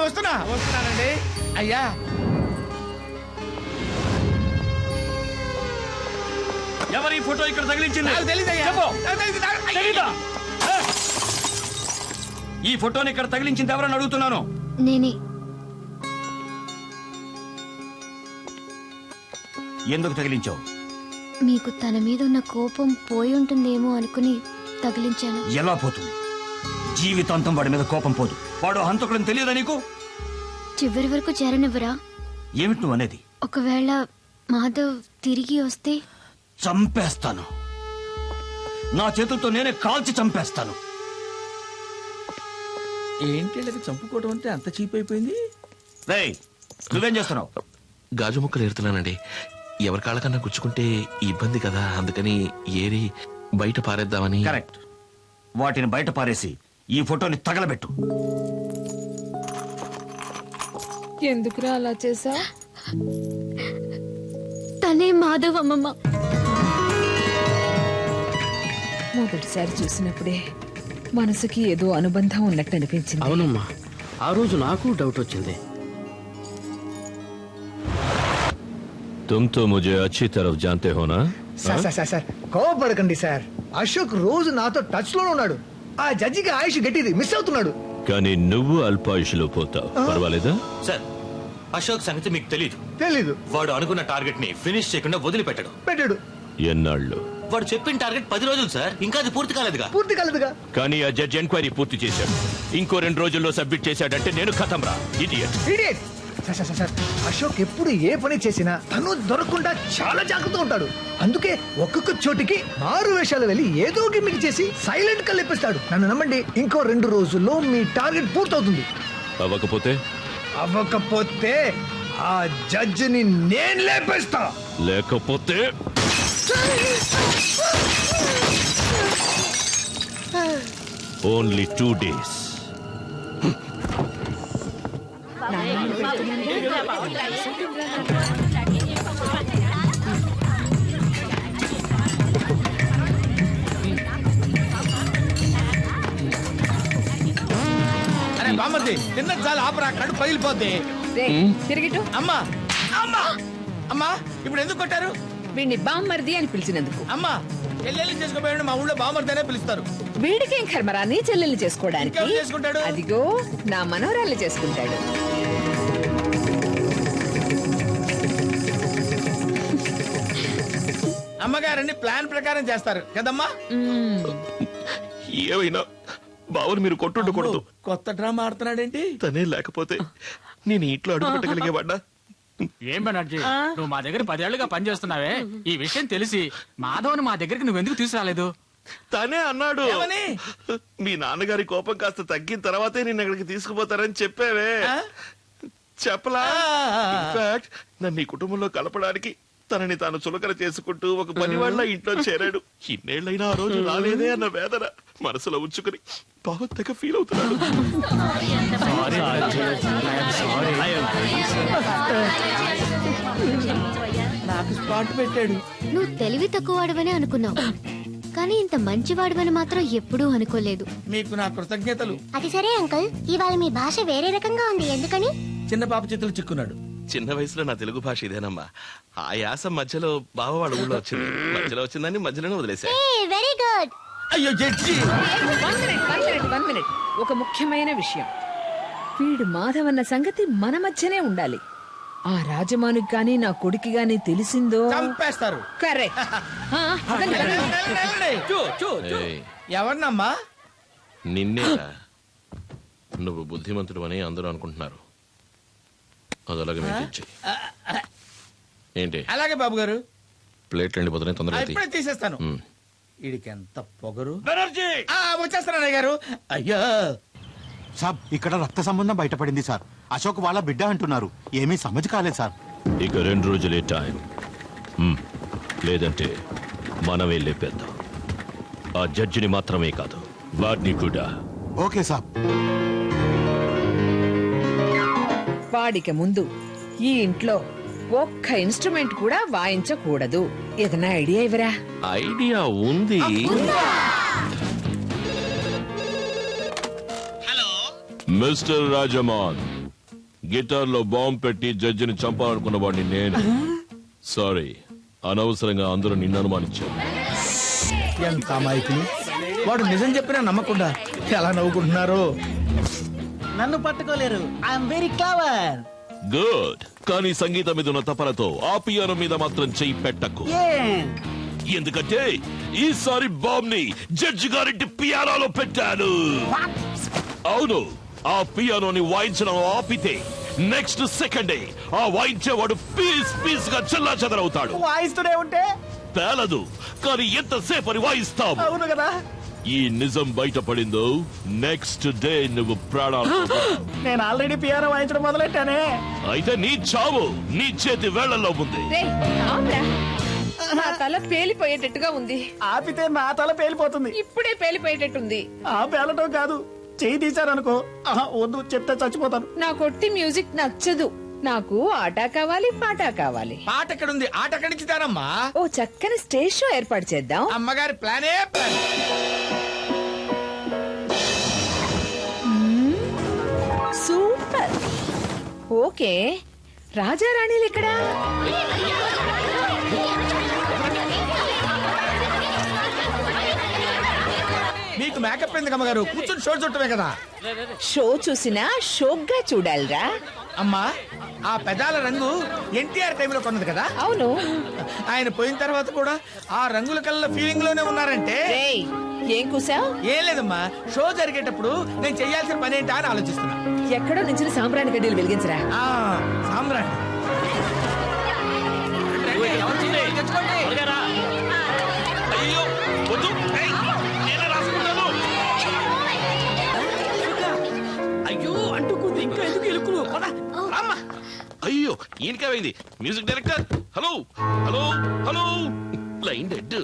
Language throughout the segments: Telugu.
వస్తున్నానండి అయ్యా. ఎవరి ఫోటో ఇక్కడ తగిలించింది? ఈ ఫోటోని ఇక్కడ తగిలించింది ఎవరని అడుగుతున్నాను. నేనే. ఎందుకు తగిలించావు? మీకు తన మీద ఉన్న కోపం పోయి ఉంటుందేమో అనుకుని తగిలించాను. ఎలా పోతుంది? జీవితాంతం వాడి మీద కోపం పోదు. వాడు హంతకులని తెలియదా నీకు? చివరి వరకు చేరనివ్వరా? ఏమిటి నువ్వు అనేది? ఒకవేళ మాధవ్ తిరిగి వస్తే చంపేస్తాను. నా చేతులతో నేనే కాల్చి చంపేస్తాను. ఏంటి చంపుకోవడం అంటే అంత చీప్ అయిపోయింది? రేయ్, నువ్వేం చేస్తున్నావు? గాజు ముక్కలు ఏరుతున్నానండి. ఎవరి కాళ్ళకన్నా గుచ్చుకుంటే ఇబ్బంది కదా, అందుకని ఏరి బయట పారేద్దామని. కరెక్ట్. వాటిని బయట పారేసి ఈ ఫోటోని తగలబెట్టు. ఎందుకురా అలా చేసా? తనే మాధవ్ అమ్మమ్మ. మొదటిసారి చూసినప్పుడే మనసుకి ఏదో అనుబంధం ఉన్నట్టు అనిపించింది. అవునమ్మా, ఆ రోజు నాకు డౌట్ వచ్చింది. तुम तो मुझे अच्छी तरफ जानते हो ना? Sir కోపడకండి sir. అశోక్ రోజు నాతో టచ్ లోనే ఉన్నాడు. ఆ జడ్జికి ఆయుష్ గట్టిది మిస్ అవుతున్నాడు. కానీ నువ్వు అల్పాయుషులో పోతావు. పర్వాలేదా? సార్, అశోక్ సంగతి మీకు తెలీదు. వాడు అనుకున్న టార్గెట్ ని ఫినిష్ చేయకుండా వదిలిపెట్టాడు. ఎన్నాళ్ళు? వాడు చెప్పిన టార్గెట్ 10 రోజులు సార్. ఇంకా అది పూర్తి కాలేదుగా. కానీ ఆ జడ్జి ఎంక్వైరీ పూర్తి చేశాడు. ఇంకో 2 రోజుల్లో సబ్మిట్ చేశాడంటే నేను ఖతం రా. ఇడియట్. సార్ అశోక్ ఎప్పుడు ఏ పని చేసినా తను దొరకకుండా చాలా జాగ్రత్తగా ఉంటాడు. అందుకే ఒక్కొక్క చోటికి 6 వేషాలు వెళ్ళి ఏదో గిమ్మిక్ చేసి సైలెంట్ గా లేపిస్తాడు. నన్ను నమ్మండి, ఇంకో 2 రోజుల్లో మీ టార్గెట్ పూర్తవుతుంది. అవ్వకపోతే ఆ జడ్జిని నేను లేపేస్తా. లేకపోతే ఓన్లీ 2 days. అరే బామ్మర్ది, తిన్న చాలు ఆపరా, కడుపు పగిలిపోద్ది. తిరిగిటు. అమ్మా ఇప్పుడు ఎందుకు కొట్టారు? వీడిని బామ్మర్ది అని పిలిచినందుకు. అమ్మా చెల్లెల్ని చేసుకోబోయాడు, మా ఊళ్ళో బామ్మర్ది పిలుస్తారు. వీడికేం కర్మరా నీ చెల్లెల్ని చేసుకోవడానికి? చేసుకుంటాడు. అదిగో నా మనవరాల్ని చేసుకుంటాడు. అమ్మగారని ప్లాన్ ప్రకారం చేస్తారు కదమ్మా. ఏమైనా బావని మీరు కొట్టుండకూడదు. కొత్త డ్రామా ఆడుతున్నాడేంటి? తనే లేకపోతే నేను ఇంట్లో అడుగు పెట్టగలిగేవాడా? ఏం బెనర్జీ, నువ్వు మా దగ్గర 10 ఏళ్లుగా పనిచేస్తున్నావే, ఈ విషయం తెలిసి మాధవని మా దగ్గరికి నువ్వెందుకు తీసుకురాలేదు? తనే అన్నాడు, మీ నాన్నగారి కోపం కాస్త తగ్గిన తర్వాతే నేను ఇక్కడికి తీసుకుపోతారని చెప్పావే. చెప్పలా? ఇన్ఫాక్ట్ నన్ను ఈ కుటుంబంలో కలపడానికి తనని తాను చులకన చేసుకుంటూ ఒక పనివాళ్ళ ఇంట్లో చేరాడు. ఇన్నేళ్లైనా ఆ రోజు రాలేదే అన్న వేదన మనసులో ఉంచుకుని బాగా ఫీల్ అవుతున్నాడు. నాకు స్పాట్ పెట్టాడు. నువ్వు తెలివి తక్కువవాడవని అనుకున్నావు, కానీ ఇంత మంచివాడవని మాత్రం ఎప్పుడూ అనుకోలేదు. మీకు నా కృతజ్ఞతలు. అది సరే అంకుల్, ఇవాళ మీ భాష వేరే రకంగా ఉంది, ఎందుకని? చిన్న పాప చేతులు చిక్కున్నాడు. చిన్న వయసులో నా తెలుగు భాష ఇదేనమ్మా. ఆ యాస మధ్యలో బావ వాళ్ళ ఊళ్ళో వచ్చింది. మధ్యలో వచ్చిందని మధ్యలోనే వదిలేసా. Very good. అయ్యో జడ్జి, 1 minute. ఒక ముఖ్యమైన విషయం, వీడు మాధవన్న సంగతి మన మధ్యనే ఉండాలి. ఆ రాజమానికి గాని నా కొడుకు గాని తెలిసిందో చంపేస్తారు. కరెక్ట్. ఎవరినమ్మా? నిన్నేరా. నువ్వు బుద్ధిమంతుడు అని అందరూ అనుకుంటున్నారు. అది అలాగే ఏంటి? అలాగే బాబు గారు. ప్లేట్లు ఎండిపోతున్నాయి, తొందరగా ఇప్పుడే తీసేస్తాను. వీడికి ఎంత పొగరు. వచ్చేస్తాను అన్నయ్య గారు. అయ్యో సాబ్, ఇక్కడ రక్త సంబంధం బయటపడింది సార్. అశోక్ వాళ్ళ బిడ్డ అంటున్నారు. ఏమీ సమజ్ కాలేదు సార్. ఇక 2 రోజులే టైం. లేదంటే మనమే లేపేద్దాం. ఆ జడ్జిని మాత్రమే కాదు, వాడిని కూడా. ఓకే సాబ్. వాడికి ముందు ఈ ఇంట్లో ఒక్క ఇన్స్ట్రుమెంట్ కూడా వాయించకూడదు. ఏదైనా ఐడియా ఇవ్వరా? ఐడియా ఉంది. మిస్టర్ రాజమాన్, గిటార్ లో బాంబు పెట్టి జడ్జిని చంపాలనుకున్న వాడిని నేను. సారీ, అనవసరంగా అందరూ నిన్ను అనుమానించారు. ఎంత అమాయకులు. వాడు నిజం చెప్పినా నమ్మకుండా ఎలా నవ్వుకుంటున్నారు. నన్ను పట్టుకోలేరు. I'm very clever. గుడ్. కానీ సంగీతం మీద ఉన్న తపనతో ఆ పియానో మీద మాత్రం చెయ్యి పెట్టకు. ఎందుకంటే ఈసారి బాంబ్ ని జడ్జి గారింటి పియానోలో పెట్టాను. అవును, ఆ పియానోని వాయించడం ఆపితే నెక్స్ట్ సెకండే ఆ వాయించేవాడు పీస్ పీస్ గా చెల్లా చెదరవుతాడు. వాయిస్తూనే ఉంటే పేలదు, కానీ ఎంతసేపు అని వాయిస్తావు. అవును కదా. ఈ నిజం బయటపడిందో నెక్స్ట్ డే నువ్వు ప్రాణాలు. నేను ఆల్రెడీ పియానో వాయించడం మొదలెట్టానే. అయితే నీ చావు నీ చేతి వేళ్లలో ఉంది. రేయ్, ఆపురా. నా తల పేలిపోయేటట్టుగా ఉంది. ఆపితే నా తల పేలిపోతుంది. ఇప్పుడే పేలిపోయేటట్టుంది. ఆ పేలటం కాదు, చెయ్యి తీశారనుకో. వద్దు, చెప్తే చచ్చిపోతాను. నా కొట్టి మ్యూజిక్ నచ్చదు. నాకు ఆట కావాలి, పాట కావాలి. పాట ఎక్కడుంది? ఆట ఎక్కడి నుంచి తేరమ్మా? ఓ చక్కని స్టేజ్ షో ఏర్పాటు చేద్దాం. అమ్మగారి ప్లానే ప్లాన్. సూపర్. ఓకే, రాజారాణిలు ఎక్కడా? మీకు మేకప్ ఎందుకు అమ్మగారు? కూర్చొని షో చుట్టమే కదా. షో చూసినా షోగ్గా చూడాలిరా. అమ్మా, ఆ పెదాల రంగు ఎన్టీఆర్ టైంలో కొన్నది కదా. అవును. ఆయన పోయిన తర్వాత కూడా ఆ రంగుల కళ్ళ ఫీలింగ్ లోనే ఉన్నారంటే. రేయ్, ఏం కూసావ్? ఏం లేదమ్మా, షో జరిగేటప్పుడు నేను చెయ్యాల్సిన పని ఏంటా అని ఆలోచిస్తున్నా. ఎక్కడో నుంచి సాంబ్రాణి గడ్డీలు వెలిగించరా. సామ్రాణి. అయ్యో వద్దు. ఏయ్, నేనే రాసుకుంటాను. అయ్యో అంటుకుంది, ఇంకా ఎందుకు ఎలుకులు? అమ్మా, అయ్యో ఈయనకేమైంది? Music director, hello hello hello, line dead.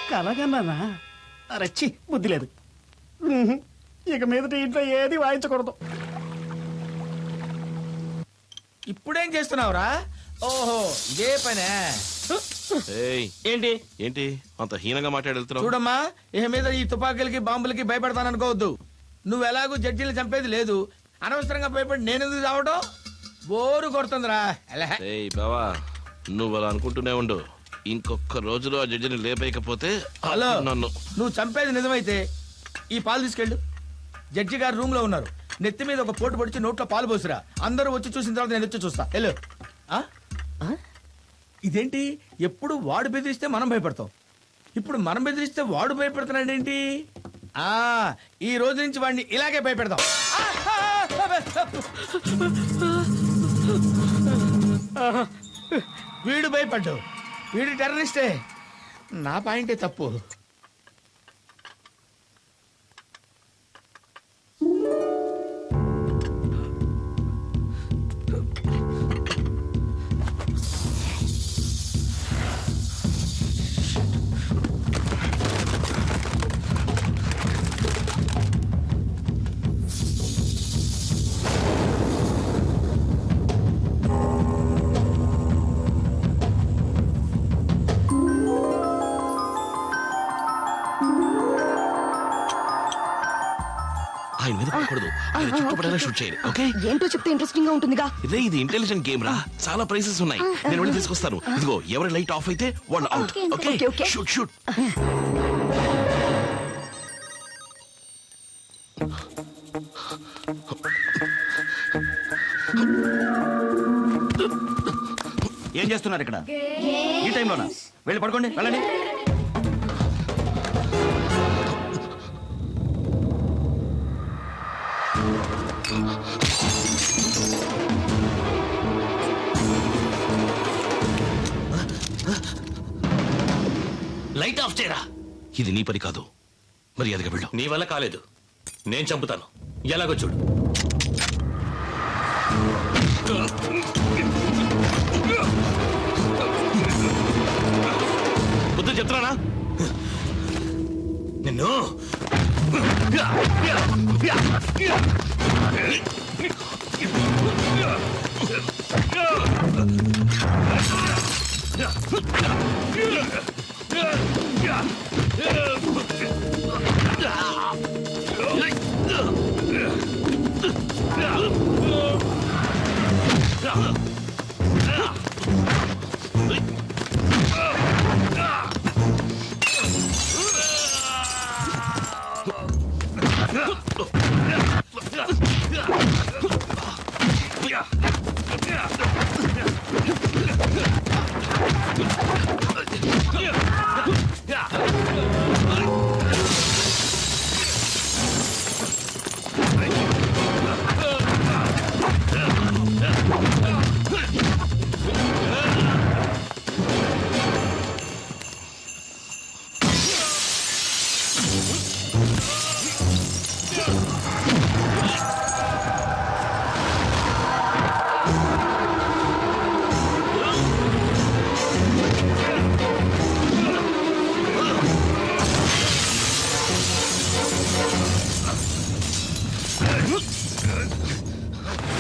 కలగన్నానా? రచ్చి బుద్ధి లేదు. ఇక మీదట ఇంట్లో ఏది వాయించకూడదు. ఇప్పుడేం చేస్తున్నావురా? ఓహో, ఇదే పనే. ఏంటి ఏంటి అంత హీనంగా మాట్లాడుతున్నావు? చూడమ్మా, ఇక మీద ఈ తుపాకీలకి బాంబులకి భయపడతాననుకోవద్దు. నువ్వు ఎలాగూ జడ్జీలు చంపేది లేదు. అనవసరంగా భయపడి నేనెందుకు చావడం? బోరు కొడుతుందిరా. ఏయ్ బావా, నువ్వు అలా అనుకుంటూనే ఉండు. ఇంకొక రోజులో ఆ జడ్జిని లేపేయకపోతే హలో, నన్ను. నువ్వు చంపేది నిజమైతే ఈ పాలు తీసుకెళ్ళు. జడ్జి గారు రూమ్ లో ఉన్నారు. నెత్తి మీద ఒక పోటు పొడిచి నోట్లో పాలు పోసిరా. అందరూ వచ్చి చూసిన తర్వాత నేను వచ్చి చూస్తా. వెళ్ళు. ఇదేంటి, ఎప్పుడు వాడు బెదిరిస్తే మనం భయపడతాం, ఇప్పుడు మనం బెదిరిస్తే వాడు భయపడుతున్నాడేంటి? ఈ రోజు నుంచి వాడిని ఇలాగే భయపెడతాం. వీడు భయపడ్డు, వీడు టెర్రరిస్టే. నా పాయింటే తప్పు. ఆయన మీద పడకూడదు, ఆయన చుట్టుపడేలా షూట్ చేయాలి. ఓకే, ఏంటో చెప్తే ఇంట్రెస్టింగ్ గా ఉంటుందిగా. ఇదే, ఇది ఇంటెలిజెంట్ గేమ్ రా. చాలా ప్రైజెస్ ఉన్నాయి. నేను వెళ్ళి తీసుకొస్తాను. ఇదిగో, ఎవరి లైట్ ఆఫ్ అయితే వాళ్ళు అవుట్. Okay, shoot shoot. ఏం చేస్తున్నారు ఇక్కడ ఈ టైంలోనా? వెళ్ళి పడుకోండి, వెళ్ళండి. లైట్ ఆఫ్ చేయరా. ఇది నీ పని కాదు, మర్యాదగా వెళ్ళు. నీ వల్ల కాలేదు, నేను చంపుతాను. ఎలాగో చూడు. బుద్ధి చెప్తున్నానా నిన్ను?